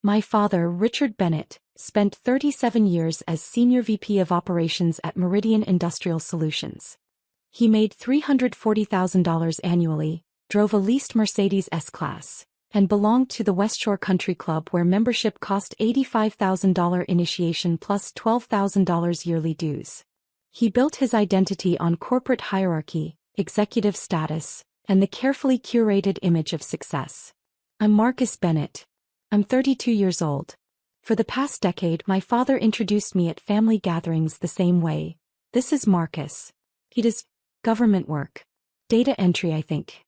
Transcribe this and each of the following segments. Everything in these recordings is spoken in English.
My father, Richard Bennett, spent 37 years as Senior VP of Operations at Meridian Industrial Solutions. He made $340,000 annually, drove a leased Mercedes S-Class, and belonged to the Westshore Country Club where membership cost $85,000 initiation plus $12,000 yearly dues. He built his identity on corporate hierarchy, executive status, and the carefully curated image of success. I'm Marcus Bennett. I'm 32 years old. For the past decade, my father introduced me at family gatherings the same way. This is Marcus. He does government work. Data entry, I think.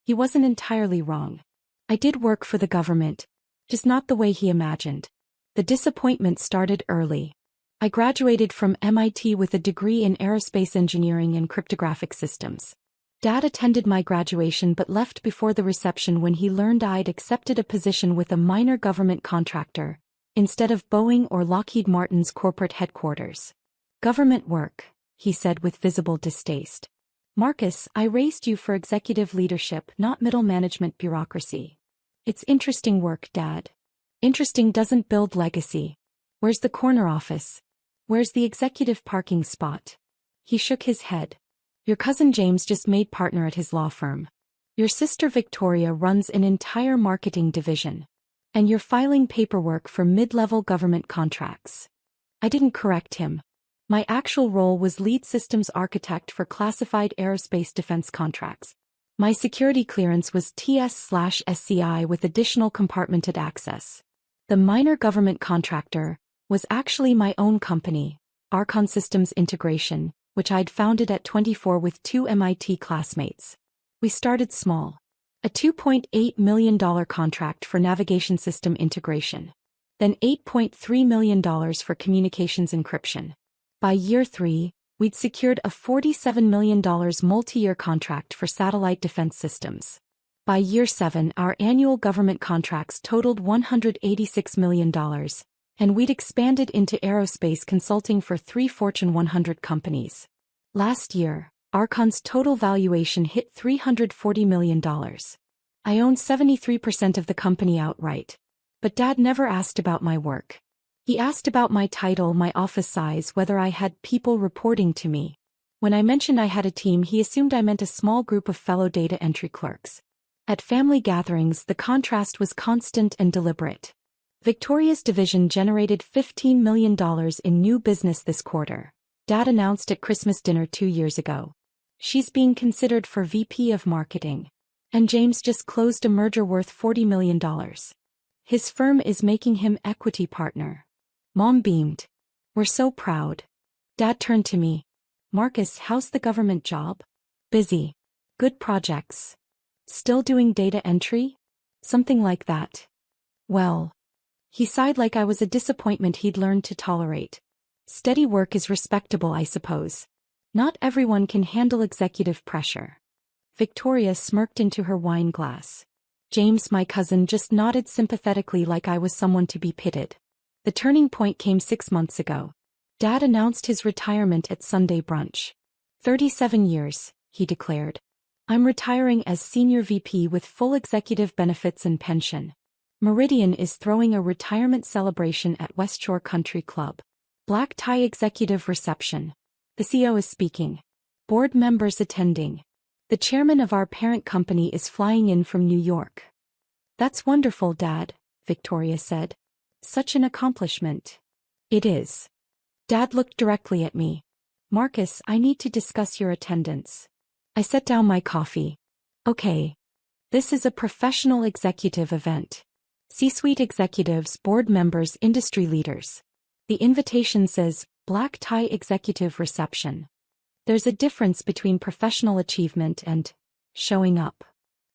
He wasn't entirely wrong. I did work for the government, just not the way he imagined. The disappointment started early. I graduated from MIT with a degree in aerospace engineering and cryptographic systems. Dad attended my graduation but left before the reception when he learned I'd accepted a position with a minor government contractor, instead of Boeing or Lockheed Martin's corporate headquarters. Government work, he said with visible distaste. Marcus, I raised you for executive leadership, not middle management bureaucracy. It's interesting work, Dad. Interesting doesn't build legacy. Where's the corner office? Where's the executive parking spot? He shook his head. Your cousin James just made partner at his law firm. Your sister Victoria runs an entire marketing division. And you're filing paperwork for mid-level government contracts. I didn't correct him. My actual role was lead systems architect for classified aerospace defense contracts. My security clearance was TS/SCI with additional compartmented access. The minor government contractor was actually my own company, Archon Systems Integration, which I'd founded at 24 with 2 MIT classmates. We started small. A $2.8 million contract for navigation system integration. Then $8.3 million for communications encryption. By year 3, we'd secured a $47 million multi-year contract for satellite defense systems. By year 7, our annual government contracts totaled $186 million, and we'd expanded into aerospace consulting for 3 Fortune 100 companies. Last year, Archon's total valuation hit $340 million. I own 73% of the company outright. But Dad never asked about my work. He asked about my title, my office size, whether I had people reporting to me. When I mentioned I had a team, he assumed I meant a small group of fellow data entry clerks. At family gatherings, the contrast was constant and deliberate. Victoria's division generated $15 million in new business this quarter, Dad announced at Christmas dinner 2 years ago. She's being considered for VP of Marketing. And James just closed a merger worth $40 million. His firm is making him equity partner. Mom beamed. We're so proud. Dad turned to me. Marcus, how's the government job? Busy. Good projects. Still doing data entry? Something like that. Well. He sighed like I was a disappointment he'd learned to tolerate. Steady work is respectable, I suppose. Not everyone can handle executive pressure. Victoria smirked into her wine glass. James, my cousin, just nodded sympathetically like I was someone to be pitied. The turning point came 6 months ago. Dad announced his retirement at Sunday brunch. 37 years, he declared. I'm retiring as Senior VP with full executive benefits and pension. Meridian is throwing a retirement celebration at Westshore Country Club. Black tie executive reception. The CEO is speaking. Board members attending. The chairman of our parent company is flying in from New York. That's wonderful, Dad, Victoria said. Such an accomplishment. It is. Dad looked directly at me. Marcus, I need to discuss your attendance. I set down my coffee. Okay. This is a professional executive event. C-suite executives, board members, industry leaders. The invitation says, Black tie executive reception. There's a difference between professional achievement and showing up.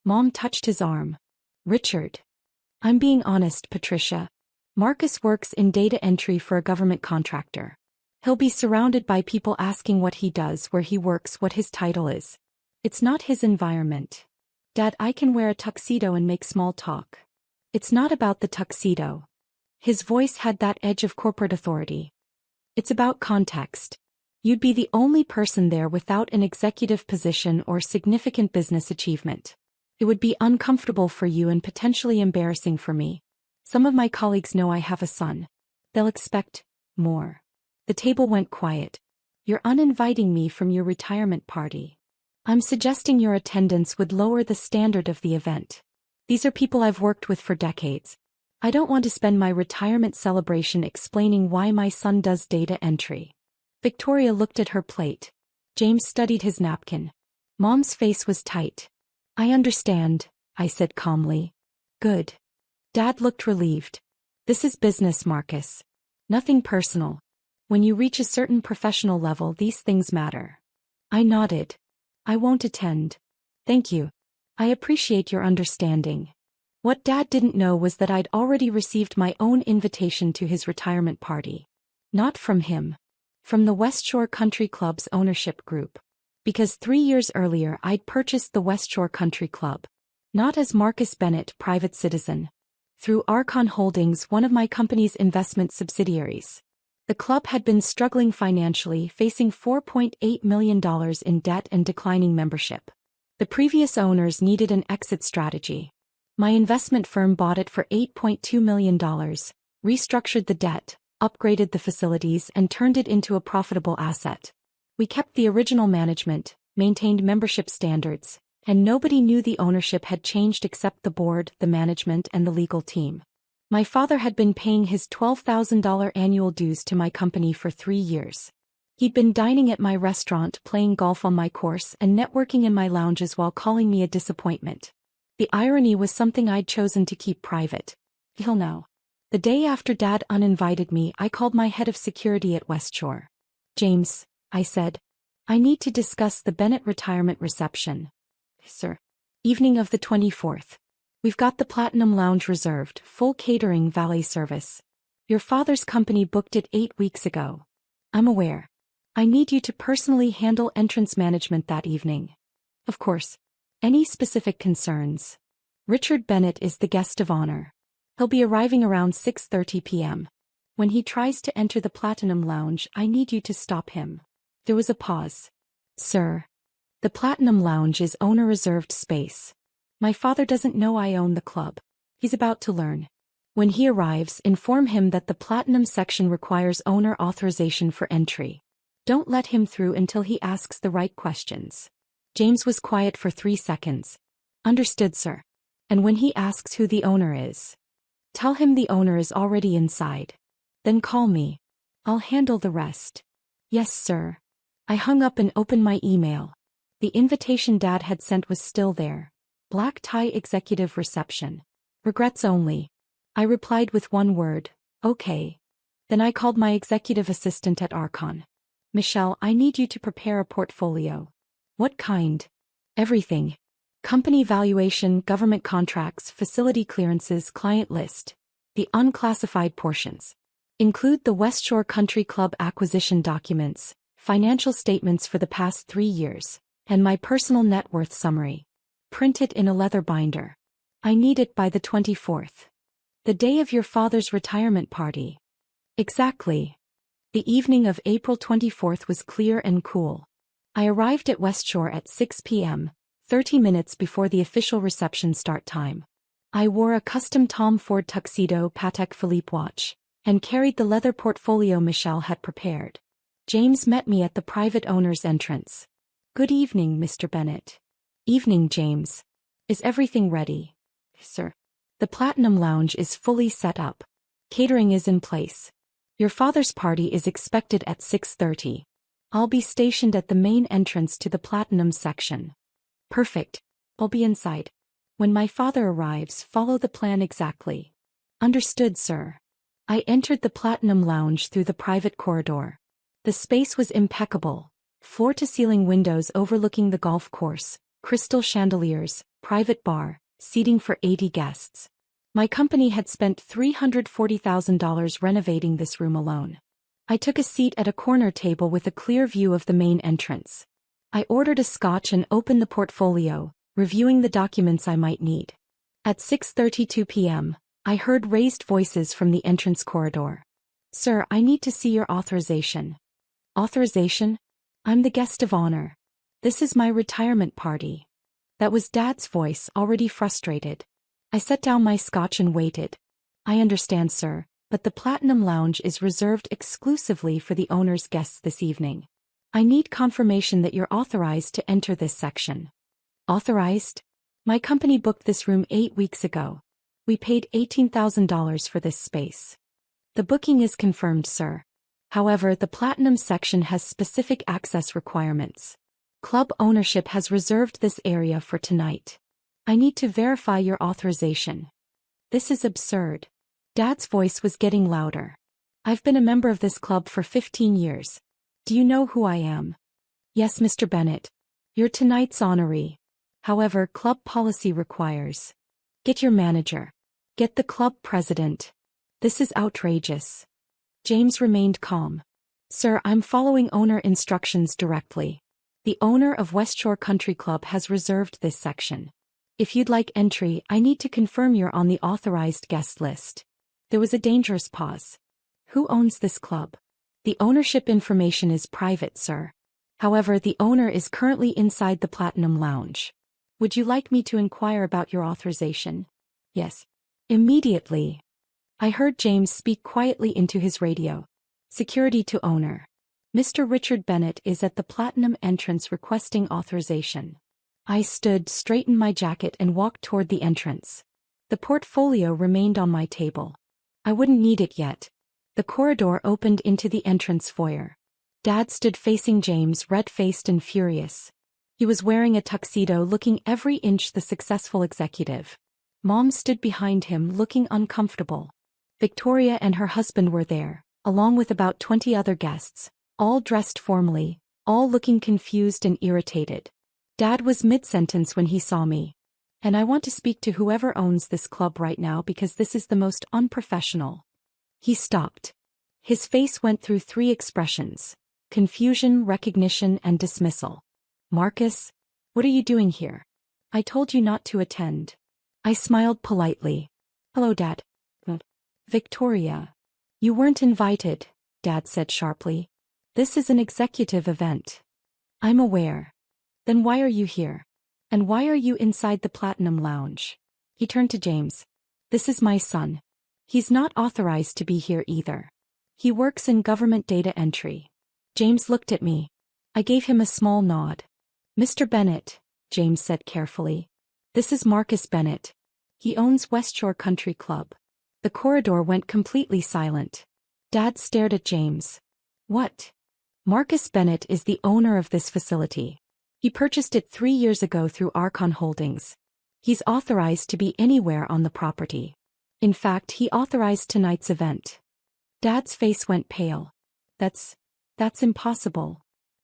Mom touched his arm. Richard. I'm being honest, Patricia. Marcus works in data entry for a government contractor. He'll be surrounded by people asking what he does, where he works, what his title is. It's not his environment. Dad, I can wear a tuxedo and make small talk. It's not about the tuxedo. His voice had that edge of corporate authority. It's about context. You'd be the only person there without an executive position or significant business achievement. It would be uncomfortable for you and potentially embarrassing for me. Some of my colleagues know I have a son. They'll expect more. The table went quiet. You're uninviting me from your retirement party. I'm suggesting your attendance would lower the standard of the event. These are people I've worked with for decades. I don't want to spend my retirement celebration explaining why my son does data entry. Victoria looked at her plate. James studied his napkin. Mom's face was tight. I understand, I said calmly. Good. Dad looked relieved. This is business, Marcus. Nothing personal. When you reach a certain professional level, these things matter. I nodded. I won't attend. Thank you. I appreciate your understanding. What Dad didn't know was that I'd already received my own invitation to his retirement party. Not from him. From the West Shore Country Club's ownership group. Because 3 years earlier I'd purchased the West Shore Country Club. Not as Marcus Bennett, private citizen. Through Archon Holdings, one of my company's investment subsidiaries. The club had been struggling financially, facing $4.8 million in debt and declining membership. The previous owners needed an exit strategy. My investment firm bought it for $8.2 million, restructured the debt, upgraded the facilities, and turned it into a profitable asset. We kept the original management, maintained membership standards, and nobody knew the ownership had changed except the board, the management, and the legal team. My father had been paying his $12,000 annual dues to my company for 3 years. He'd been dining at my restaurant, playing golf on my course, and networking in my lounges while calling me a disappointment. The irony was something I'd chosen to keep private. Till now. The day after Dad uninvited me, I called my head of security at West Shore. James, I said. I need to discuss the Bennett retirement reception. Sir. Evening of the 24th. We've got the Platinum Lounge reserved, full catering, valet service. Your father's company booked it 8 weeks ago. I'm aware. I need you to personally handle entrance management that evening. Of course. Any specific concerns? Richard Bennett is the guest of honor. He'll be arriving around 6:30 p.m. When he tries to enter the Platinum Lounge, I need you to stop him. There was a pause. Sir. The Platinum Lounge is owner-reserved space. My father doesn't know I own the club. He's about to learn. When he arrives, inform him that the Platinum section requires owner authorization for entry. Don't let him through until he asks the right questions. James was quiet for 3 seconds. Understood, sir. And when he asks who the owner is, tell him the owner is already inside. Then call me. I'll handle the rest. Yes, sir. I hung up and opened my email. The invitation Dad had sent was still there. Black tie executive reception. Regrets only. I replied with one word, okay. Then I called my executive assistant at Archon. Michelle, I need you to prepare a portfolio. What kind? Everything. Company valuation, government contracts, facility clearances, client list. The unclassified portions. Include the West Shore Country Club acquisition documents, financial statements for the past 3 years, and my personal net worth summary. Print it in a leather binder. I need it by the 24th. The day of your father's retirement party. Exactly. The evening of April 24th was clear and cool. I arrived at West Shore at 6 p.m., 30 minutes before the official reception start time. I wore a custom Tom Ford tuxedo Patek Philippe watch, and carried the leather portfolio Michelle had prepared. James met me at the private owner's entrance. Good evening, Mr. Bennett. Evening, James. Is everything ready? Sir. The Platinum Lounge is fully set up. Catering is in place. Your father's party is expected at 6:30. I'll be stationed at the main entrance to the Platinum section. Perfect. I'll be inside. When my father arrives, follow the plan exactly. Understood, sir. I entered the Platinum Lounge through the private corridor. The space was impeccable. Floor-to-ceiling windows overlooking the golf course, crystal chandeliers, private bar, seating for 80 guests. My company had spent $340,000 renovating this room alone. I took a seat at a corner table with a clear view of the main entrance. I ordered a scotch and opened the portfolio, reviewing the documents I might need. At 6:32 p.m., I heard raised voices from the entrance corridor. Sir, I need to see your authorization. Authorization? I'm the guest of honor. This is my retirement party. That was Dad's voice, already frustrated. I set down my scotch and waited. I understand, sir, but the Platinum Lounge is reserved exclusively for the owner's guests this evening. I need confirmation that you're authorized to enter this section. Authorized? My company booked this room 8 weeks ago. We paid $18,000 for this space. The booking is confirmed, sir. However, the Platinum section has specific access requirements. Club ownership has reserved this area for tonight. I need to verify your authorization. This is absurd. Dad's voice was getting louder. I've been a member of this club for 15 years. Do you know who I am? Yes, Mr. Bennett. You're tonight's honoree. However, club policy requires. Get your manager. Get the club president. This is outrageous. James remained calm. Sir, I'm following owner instructions directly. The owner of Westshore Country Club has reserved this section. If you'd like entry, I need to confirm you're on the authorized guest list. There was a dangerous pause. Who owns this club? The ownership information is private, sir. However, the owner is currently inside the Platinum Lounge. Would you like me to inquire about your authorization? Yes. Immediately. I heard James speak quietly into his radio. Security to owner. Mr. Richard Bennett is at the Platinum entrance requesting authorization. I stood, straightened my jacket and walked toward the entrance. The portfolio remained on my table. I wouldn't need it yet. The corridor opened into the entrance foyer. Dad stood facing James, red-faced and furious. He was wearing a tuxedo, looking every inch the successful executive. Mom stood behind him, looking uncomfortable. Victoria and her husband were there, along with about 20 other guests, all dressed formally, all looking confused and irritated. Dad was mid-sentence when he saw me. And I want to speak to whoever owns this club right now because this is the most unprofessional. He stopped. His face went through 3 expressions: confusion, recognition, and dismissal. Marcus, what are you doing here? I told you not to attend. I smiled politely. Hello, Dad. Victoria. You weren't invited, Dad said sharply. This is an executive event. I'm aware. Then why are you here? And why are you inside the Platinum Lounge? He turned to James. This is my son. He's not authorized to be here either. He works in government data entry. James looked at me. I gave him a small nod. Mr. Bennett, James said carefully. This is Marcus Bennett. He owns Westshore Country Club. The corridor went completely silent. Dad stared at James. What? Marcus Bennett is the owner of this facility. He purchased it 3 years ago through Archon Holdings. He's authorized to be anywhere on the property. In fact, he authorized tonight's event. Dad's face went pale. That's impossible.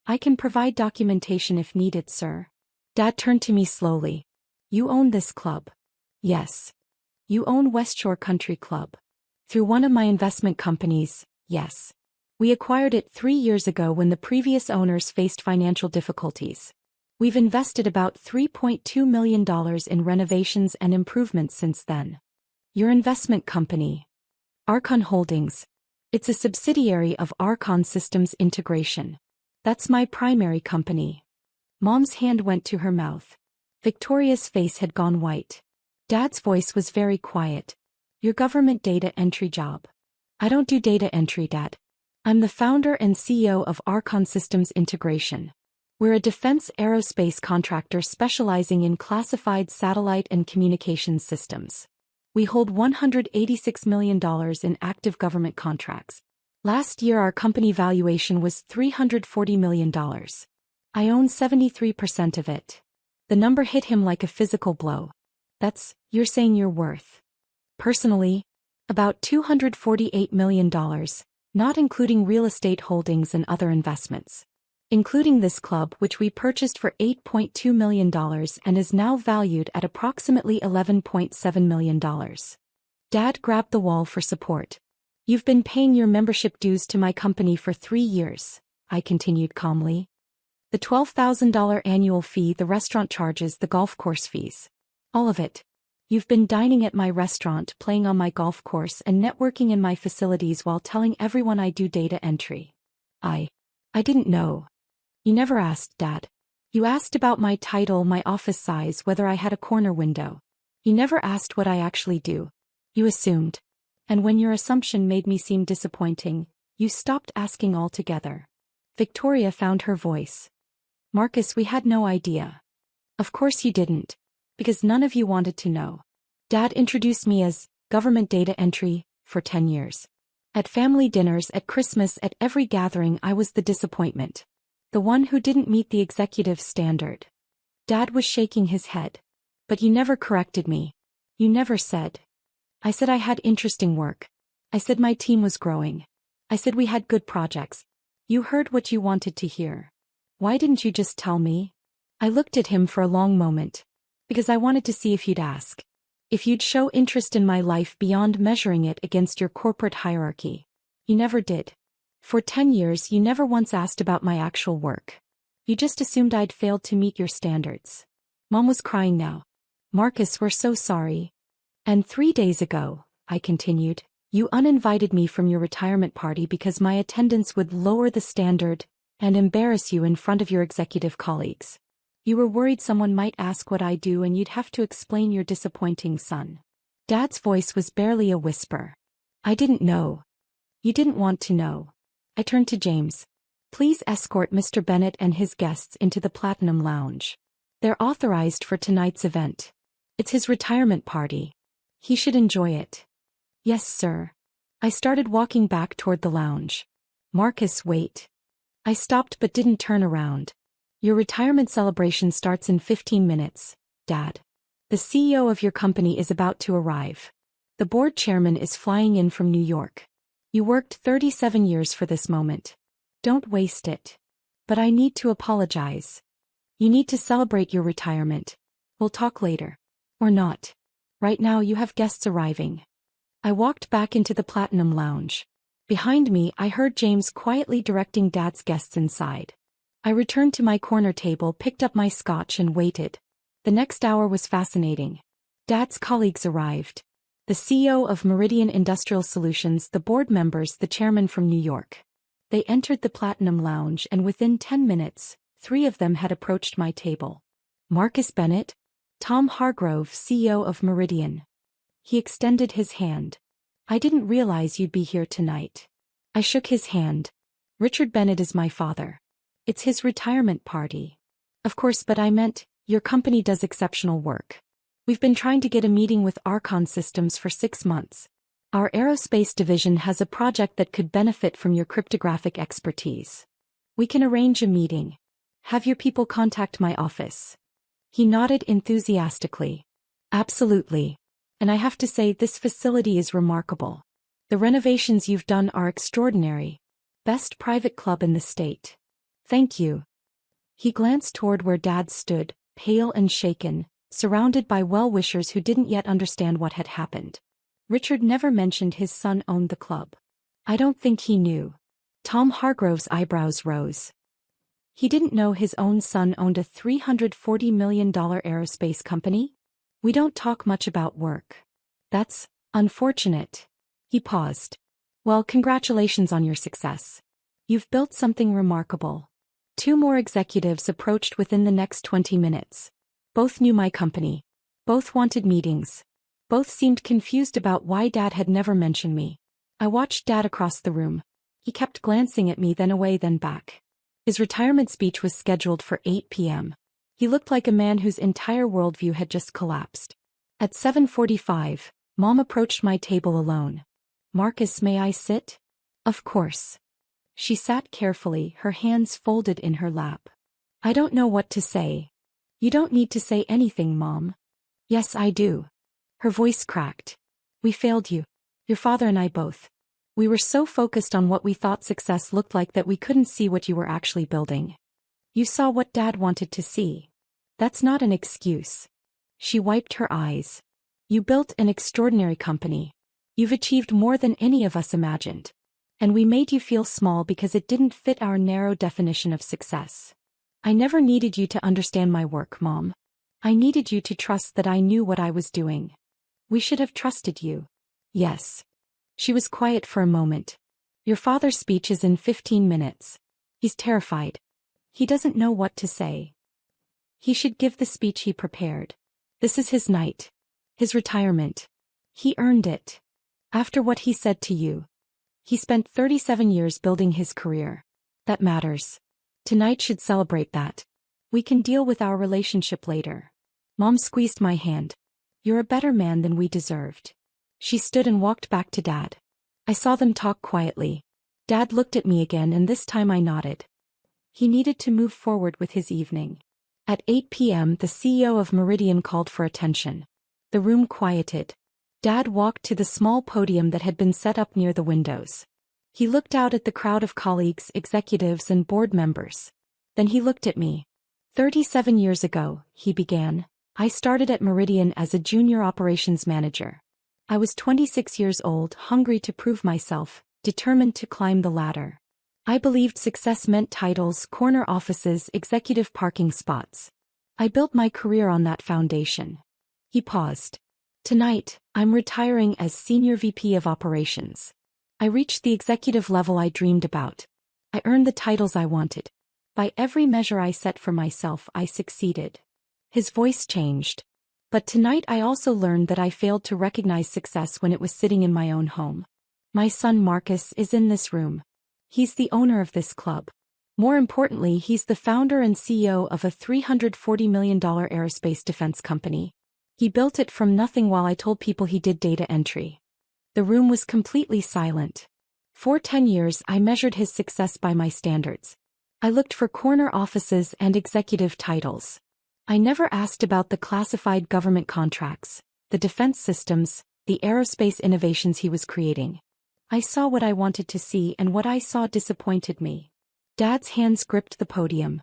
I can provide documentation if needed, sir. Dad turned to me slowly. You own this club? Yes. You own Westshore Country Club. Through one of my investment companies, yes. We acquired it 3 years ago when the previous owners faced financial difficulties. We've invested about $3.2 million in renovations and improvements since then. Your investment company? Archon Holdings. It's a subsidiary of Archon Systems Integration. That's my primary company. Mom's hand went to her mouth. Victoria's face had gone white. Dad's voice was very quiet. Your government data entry job. I don't do data entry, Dad. I'm the founder and CEO of Archon Systems Integration. We're a defense aerospace contractor specializing in classified satellite and communications systems. We hold $186 million in active government contracts. Last year our company valuation was $340 million. I own 73% of it. The number hit him like a physical blow. You're saying you're worth. Personally, about $248 million, not including real estate holdings and other investments. Including this club, which we purchased for $8.2 million and is now valued at approximately $11.7 million. Dad grabbed the wall for support. You've been paying your membership dues to my company for 3 years, I continued calmly. The $12,000 annual fee the restaurant charges, the golf course fees. All of it. You've been dining at my restaurant, playing on my golf course and networking in my facilities while telling everyone I do data entry. I didn't know. You never asked, Dad. You asked about my title, my office size, whether I had a corner window. You never asked what I actually do. You assumed. And when your assumption made me seem disappointing, you stopped asking altogether. Victoria found her voice. Marcus, we had no idea. Of course you didn't. Because none of you wanted to know. Dad introduced me as government data entry for 10 years. At family dinners, at Christmas, at every gathering, I was the disappointment. The one who didn't meet the executive standard. Dad was shaking his head. But you never corrected me. You never said. I said I had interesting work. I said my team was growing. I said we had good projects. You heard what you wanted to hear. Why didn't you just tell me? I looked at him for a long moment. Because I wanted to see if you'd ask. If you'd show interest in my life beyond measuring it against your corporate hierarchy. You never did. For 10 years you never once asked about my actual work. You just assumed I'd failed to meet your standards. Mom was crying now. Marcus, we're so sorry. And 3 days ago, I continued, you uninvited me from your retirement party because my attendance would lower the standard and embarrass you in front of your executive colleagues. You were worried someone might ask what I do and you'd have to explain your disappointing son. Dad's voice was barely a whisper. I didn't know. You didn't want to know. I turned to James. Please escort Mr. Bennett and his guests into the Platinum Lounge. They're authorized for tonight's event. It's his retirement party. He should enjoy it. Yes, sir. I started walking back toward the lounge. Marcus, wait. I stopped but didn't turn around. Your retirement celebration starts in 15 minutes, Dad. The CEO of your company is about to arrive. The board chairman is flying in from New York. You worked 37 years for this moment. Don't waste it. But I need to apologize. You need to celebrate your retirement. We'll talk later. Or not. Right now you have guests arriving. I walked back into the Platinum Lounge. Behind me I heard James quietly directing Dad's guests inside. I returned to my corner table, picked up my scotch and waited. The next hour was fascinating. Dad's colleagues arrived. The CEO of Meridian Industrial Solutions, the board members, the chairman from New York. They entered the Platinum Lounge and within 10 minutes, 3 of them had approached my table. Marcus Bennett? Tom Hargrove, CEO of Meridian. He extended his hand. I didn't realize you'd be here tonight. I shook his hand. Richard Bennett is my father. It's his retirement party. Of course, but I meant, your company does exceptional work. We've been trying to get a meeting with Archon Systems for 6 months. Our aerospace division has a project that could benefit from your cryptographic expertise. We can arrange a meeting. Have your people contact my office. He nodded enthusiastically. Absolutely. And I have to say, this facility is remarkable. The renovations you've done are extraordinary. Best private club in the state. Thank you. He glanced toward where Dad stood, pale and shaken, surrounded by well-wishers who didn't yet understand what had happened. Richard never mentioned his son owned the club. I don't think he knew. Tom Hargrove's eyebrows rose. He didn't know his own son owned a $340 million aerospace company? We don't talk much about work. That's unfortunate. He paused. Well, congratulations on your success. You've built something remarkable. 2 more executives approached within the next 20 minutes. Both knew my company. Both wanted meetings. Both seemed confused about why Dad had never mentioned me. I watched Dad across the room. He kept glancing at me, then away, then back. His retirement speech was scheduled for 8 p.m. He looked like a man whose entire worldview had just collapsed. At 7:45, Mom approached my table alone. Marcus, may I sit? Of course. She sat carefully, her hands folded in her lap. I don't know what to say. You don't need to say anything, Mom. Yes, I do. Her voice cracked. We failed you. Your father and I both. We were so focused on what we thought success looked like that we couldn't see what you were actually building. You saw what Dad wanted to see. That's not an excuse. She wiped her eyes. You built an extraordinary company. You've achieved more than any of us imagined. And we made you feel small because it didn't fit our narrow definition of success. I never needed you to understand my work, Mom. I needed you to trust that I knew what I was doing. We should have trusted you. Yes. She was quiet for a moment. Your father's speech is in 15 minutes. He's terrified. He doesn't know what to say. He should give the speech he prepared. This is his night. His retirement. He earned it. After what he said to you. He spent 37 years building his career. That matters. Tonight should celebrate that. We can deal with our relationship later. Mom squeezed my hand. You're a better man than we deserved. She stood and walked back to Dad. I saw them talk quietly. Dad looked at me again and this time I nodded. He needed to move forward with his evening. At 8 p.m. the CEO of Meridian called for attention. The room quieted. Dad walked to the small podium that had been set up near the windows. He looked out at the crowd of colleagues, executives and board members. Then he looked at me. 37 years ago, he began, I started at Meridian as a junior operations manager. I was 26 years old, hungry to prove myself, determined to climb the ladder. I believed success meant titles, corner offices, executive parking spots. I built my career on that foundation. He paused. Tonight, I'm retiring as Senior VP of Operations. I reached the executive level I dreamed about. I earned the titles I wanted. By every measure I set for myself, I succeeded. His voice changed. But tonight I also learned that I failed to recognize success when it was sitting in my own home. My son Marcus is in this room. He's the owner of this club. More importantly, he's the founder and CEO of a $340 million aerospace defense company. He built it from nothing while I told people he did data entry. The room was completely silent. For 10 years I measured his success by my standards. I looked for corner offices and executive titles. I never asked about the classified government contracts, the defense systems, the aerospace innovations he was creating. I saw what I wanted to see and what I saw disappointed me. Dad's hands gripped the podium.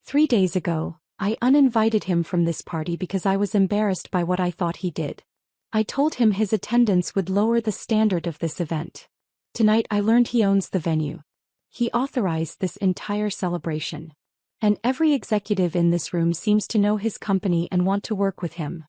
3 days ago, I uninvited him from this party because I was embarrassed by what I thought he did. I told him his attendance would lower the standard of this event. Tonight I learned he owns the venue. He authorized this entire celebration. And every executive in this room seems to know his company and want to work with him.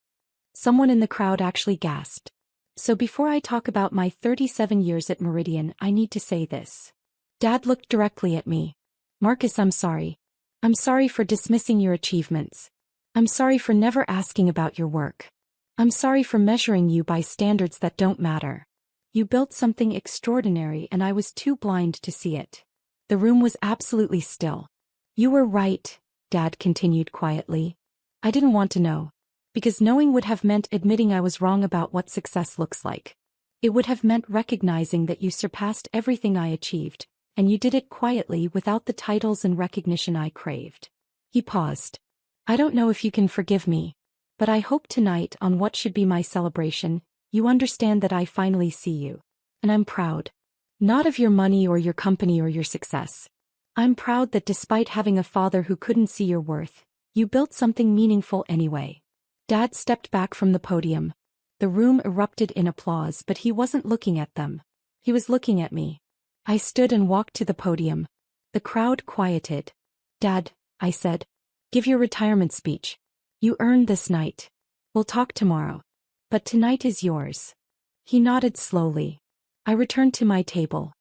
Someone in the crowd actually gasped. So before I talk about my 37 years at Meridian, I need to say this. Dad looked directly at me. Marcus, I'm sorry. I'm sorry for dismissing your achievements. I'm sorry for never asking about your work. I'm sorry for measuring you by standards that don't matter. You built something extraordinary and I was too blind to see it. The room was absolutely still. You were right, Dad continued quietly. I didn't want to know. Because knowing would have meant admitting I was wrong about what success looks like. It would have meant recognizing that you surpassed everything I achieved, and you did it quietly without the titles and recognition I craved. He paused. I don't know if you can forgive me, but I hope tonight on what should be my celebration, you understand that I finally see you. And I'm proud. Not of your money or your company or your success. I'm proud that despite having a father who couldn't see your worth, you built something meaningful anyway. Dad stepped back from the podium. The room erupted in applause, but he wasn't looking at them. He was looking at me. I stood and walked to the podium. The crowd quieted. Dad, I said, give your retirement speech. You earned this night. We'll talk tomorrow. But tonight is yours. He nodded slowly. I returned to my table.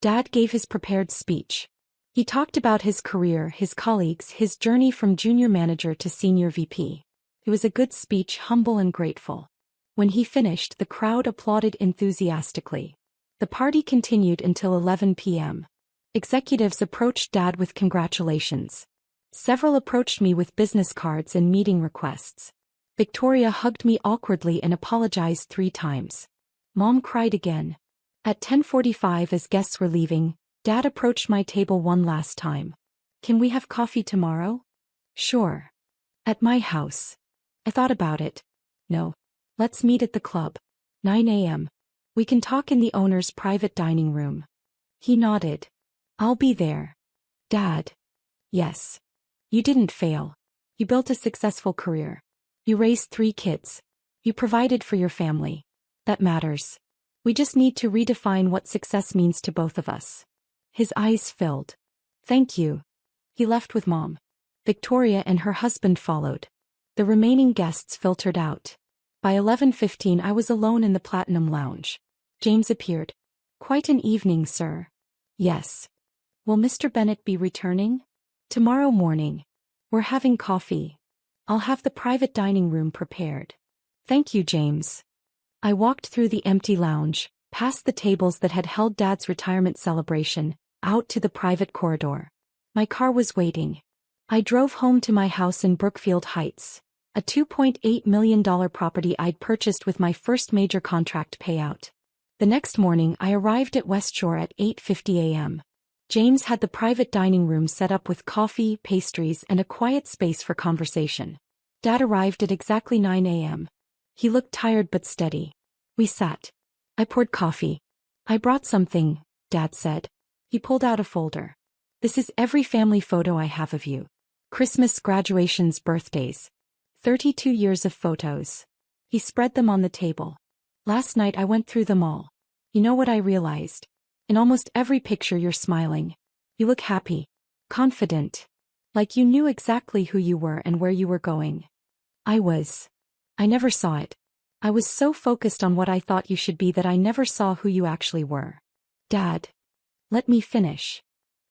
Dad gave his prepared speech. He talked about his career, his colleagues, his journey from junior manager to senior VP. It was a good speech, humble and grateful. When he finished, the crowd applauded enthusiastically. The party continued until 11 p.m. Executives approached Dad with congratulations. Several approached me with business cards and meeting requests. Victoria hugged me awkwardly and apologized 3 times. Mom cried again. At 10:45, as guests were leaving, Dad approached my table one last time. Can we have coffee tomorrow? Sure. At my house. I thought about it. No. Let's meet at the club. 9 a.m. We can talk in the owner's private dining room. He nodded. I'll be there. Dad. Yes. You didn't fail. You built a successful career. You raised 3 kids. You provided for your family. That matters. We just need to redefine what success means to both of us. His eyes filled. Thank you. He left with Mom. Victoria and her husband followed. The remaining guests filtered out. By 11:15 I was alone in the Platinum Lounge. James appeared. Quite an evening, sir. Yes. Will Mr. Bennett be returning? Tomorrow morning. We're having coffee. I'll have the private dining room prepared. Thank you, James. I walked through the empty lounge, past the tables that had held Dad's retirement celebration, out to the private corridor. My car was waiting. I drove home to my house in Brookfield Heights, a $2.8 million property I'd purchased with my first major contract payout. The next morning I arrived at West Shore at 8:50 a.m. James had the private dining room set up with coffee, pastries, and a quiet space for conversation. Dad arrived at exactly 9 a.m. He looked tired but steady. We sat. I poured coffee. I brought something, Dad said. He pulled out a folder. This is every family photo I have of you. Christmas, graduations, birthdays. 32 years of photos. He spread them on the table. Last night I went through them all. You know what I realized? In almost every picture you're smiling. You look happy. Confident. Like you knew exactly who you were and where you were going. I never saw it. I was so focused on what I thought you should be that I never saw who you actually were. Dad. Let me finish.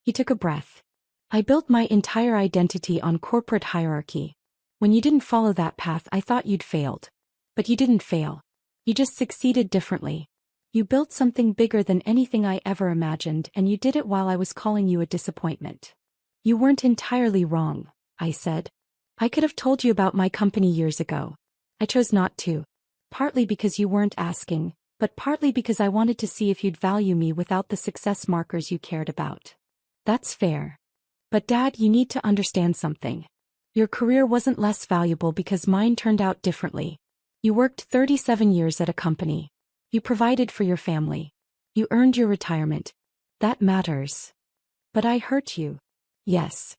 He took a breath. I built my entire identity on corporate hierarchy. When you didn't follow that path, I thought you'd failed. But you didn't fail. You just succeeded differently. You built something bigger than anything I ever imagined, and you did it while I was calling you a disappointment. You weren't entirely wrong, I said. I could have told you about my company years ago. I chose not to. Partly because you weren't asking, but partly because I wanted to see if you'd value me without the success markers you cared about. That's fair. But Dad, you need to understand something. Your career wasn't less valuable because mine turned out differently. You worked 37 years at a company. You provided for your family. You earned your retirement. That matters. But I hurt you. Yes.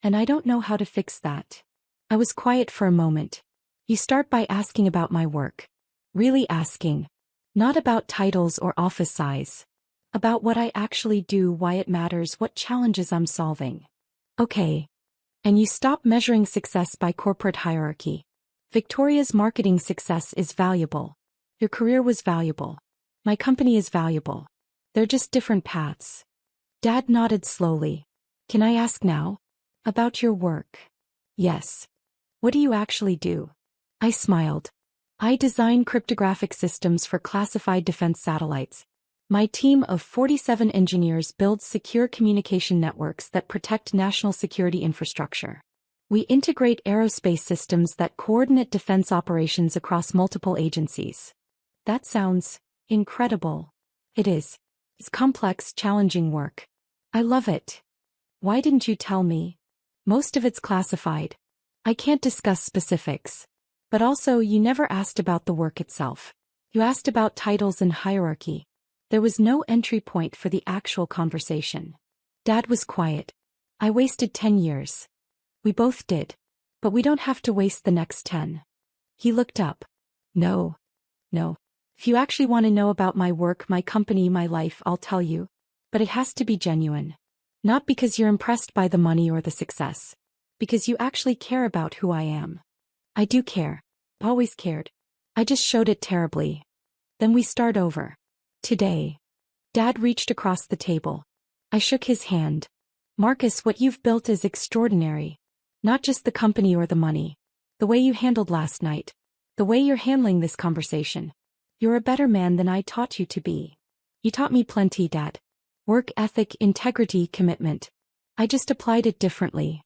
And I don't know how to fix that. I was quiet for a moment. You start by asking about my work. Really asking. Not about titles or office size. About what I actually do, why it matters, what challenges I'm solving. Okay. And you stop measuring success by corporate hierarchy. Victoria's marketing success is valuable. Your career was valuable. My company is valuable. They're just different paths. Dad nodded slowly. Can I ask now? About your work. Yes. What do you actually do? I smiled. I design cryptographic systems for classified defense satellites. My team of 47 engineers builds secure communication networks that protect national security infrastructure. We integrate aerospace systems that coordinate defense operations across multiple agencies. That sounds incredible. It is. It's complex, challenging work. I love it. Why didn't you tell me? Most of it's classified. I can't discuss specifics. But also, you never asked about the work itself. You asked about titles and hierarchy. There was no entry point for the actual conversation. Dad was quiet. I wasted 10 years. We both did. But we don't have to waste the next 10. He looked up. No. If you actually want to know about my work, my company, my life, I'll tell you. But it has to be genuine. Not because you're impressed by the money or the success. Because you actually care about who I am. I do care. Always cared. I just showed it terribly. Then we start over. Today. Dad reached across the table. I shook his hand. Marcus, what you've built is extraordinary. Not just the company or the money. The way you handled last night. The way you're handling this conversation. You're a better man than I taught you to be. You taught me plenty, Dad. Work ethic, integrity, commitment. I just applied it differently.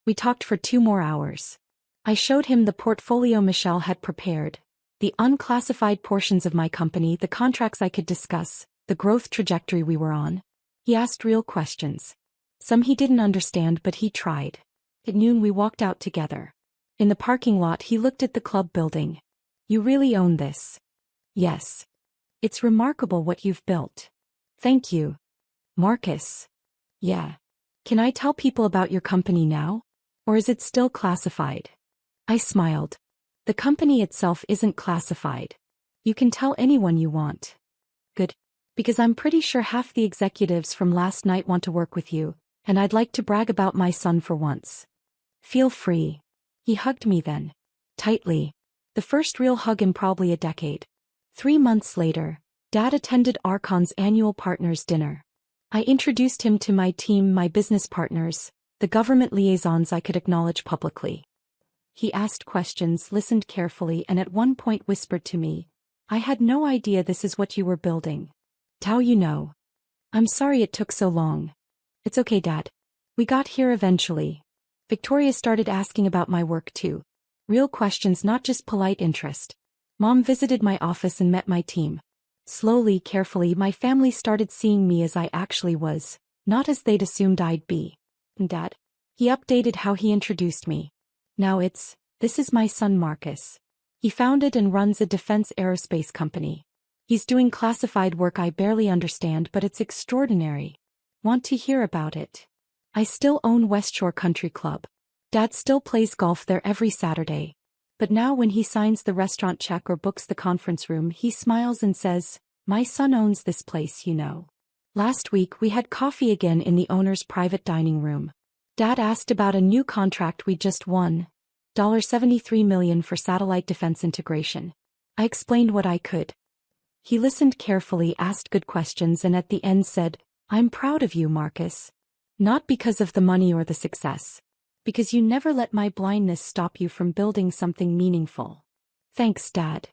We talked for 2 more hours. I showed him the portfolio Michelle had prepared, the unclassified portions of my company, the contracts I could discuss, the growth trajectory we were on. He asked real questions. Some he didn't understand, but he tried. At noon we walked out together. In the parking lot he looked at the club building. You really own this. Yes. It's remarkable what you've built. Thank you. Marcus. Yeah. Can I tell people about your company now? Or is it still classified? I smiled. The company itself isn't classified. You can tell anyone you want. Good. Because I'm pretty sure half the executives from last night want to work with you, and I'd like to brag about my son for once. Feel free. He hugged me then. Tightly. The first real hug in probably a decade. 3 months later, Dad attended Archon's annual partners dinner. I introduced him to my team, my business partners, the government liaisons I could acknowledge publicly. He asked questions, listened carefully, and at one point whispered to me, I had no idea this is what you were building. How you know? I'm sorry it took so long. It's okay, Dad. We got here eventually. Victoria started asking about my work too. Real questions, not just polite interest. Mom visited my office and met my team. Slowly, carefully, my family started seeing me as I actually was, not as they'd assumed I'd be. And Dad? He updated how he introduced me. Now this is my son Marcus. He founded and runs a defense aerospace company. He's doing classified work I barely understand, but it's extraordinary. Want to hear about it? I still own West Shore Country Club. Dad still plays golf there every Saturday. But now when he signs the restaurant check or books the conference room, he smiles and says, "My son owns this place, you know." Last week we had coffee again in the owner's private dining room. Dad asked about a new contract we just won. $73 million for satellite defense integration. I explained what I could. He listened carefully, asked good questions, and at the end said, "I'm proud of you, Marcus. Not because of the money or the success. Because you never let my blindness stop you from building something meaningful. Thanks, Dad.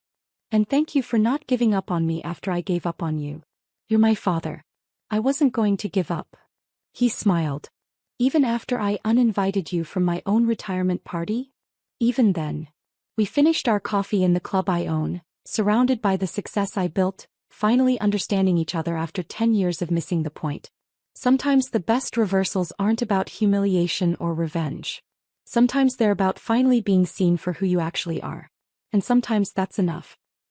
And thank you for not giving up on me after I gave up on you. You're my father. I wasn't going to give up." He smiled. "Even after I uninvited you from my own retirement party? Even then." We finished our coffee in the club I own, surrounded by the success I built, finally understanding each other after 10 years of missing the point. Sometimes the best reversals aren't about humiliation or revenge. Sometimes they're about finally being seen for who you actually are. And sometimes that's enough.